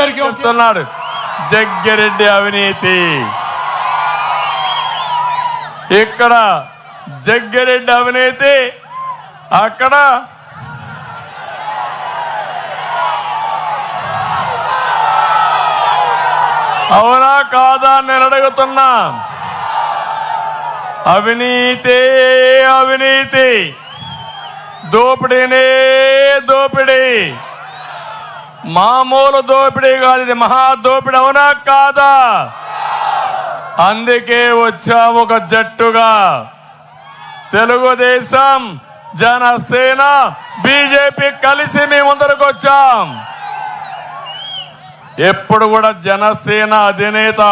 అందరికీ చెప్తున్నాడు. జగ్గిరెడ్డి అవినీతి, ఇక్కడ జగ్గిరెడ్డి అవినీతి, అక్కడ అవునా కాదా నేను అడుగుతున్నా. అవినీతి అవినీతి, దోపిడీనే దోపిడీ, మామూలు దోపిడీ కాదు, ఇది మహా దోపిడీ. అవునా కాదా? అందుకే వచ్చాము ఒక జట్టుగా, తెలుగుదేశం, జనసేన, బీజేపీ కలిసి మీ ముందరకు వచ్చాం. ఎప్పుడు కూడా జనసేన అధినేత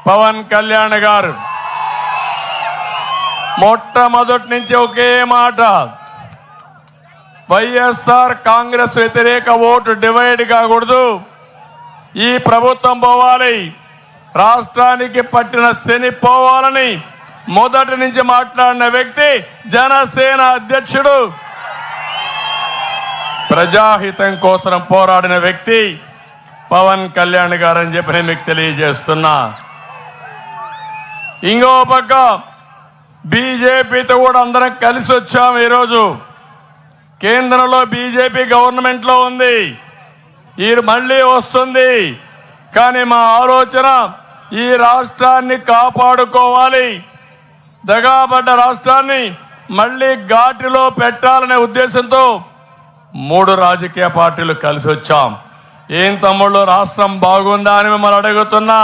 పవన్ కళ్యాణ్ గారు మొట్టమొదటి నుంచి ఒకే మాట, వైఎస్ఆర్ కాంగ్రెస్ వ్యతిరేక ఓటు డివైడ్ కాకూడదు, ఈ ప్రభుత్వం పోవాలి, రాష్ట్రానికి పట్టిన శని పోవాలని మొదటి నుంచి మాట్లాడిన వ్యక్తి జనసేన అధ్యక్షుడు, ప్రజాహితం కోసం పోరాడిన వ్యక్తి పవన్ కళ్యాణ్ గారని చెప్పి నేను మీకు తెలియజేస్తున్నా. ఇంకో పక్క బీజేపీతో కూడా అందరం కలిసి వచ్చాం. ఈరోజు కేంద్రంలో బీజేపీ గవర్నమెంట్ లో ఉంది, ఈ మళ్ళీ వస్తుంది. కానీ మా ఆలోచన ఈ రాష్ట్రాన్ని కాపాడుకోవాలి, దగాబడ్డ రాష్ట్రాన్ని మళ్ళీ ఘాటిలో పెట్టాలనే ఉద్దేశంతో 3 రాజకీయ పార్టీలు కలిసి వచ్చాం. ఏం తమ్ముళ్ళు, రాష్ట్రం బాగుందా అని మిమ్మల్ని అడుగుతున్నా,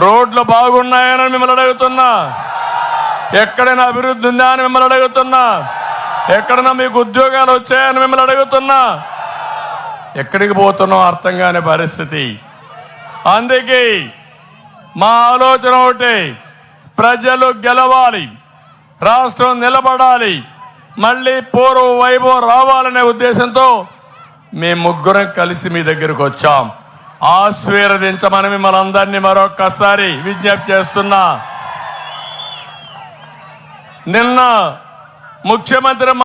రోడ్లు బాగున్నాయని మిమ్మల్ని అడుగుతున్నా, ఎక్కడైనా అభివృద్ధి ఉందా అని మిమ్మల్ని అడుగుతున్నా, ఎక్కడైనా మీకు ఉద్యోగాలు వచ్చాయని మిమ్మల్ని అడుగుతున్నా. ఎక్కడికి పోతున్నాం అర్థం కాని పరిస్థితి. అందుకే మా ఆలోచన ఒకటి, ప్రజలు గెలవాలి, రాష్ట్రం నిలబడాలి, మళ్ళీ పూర్వ వైభవం రావాలనే ఉద్దేశంతో మేము ముగ్గురం కలిసి మీ దగ్గరకు వచ్చాం. ఆశీర్వదించమని మిమ్మల్ని అందరినీ మరొక్కసారి విజ్ఞప్తి చేస్తున్నా. నిన్న ముఖ్యమంత్రి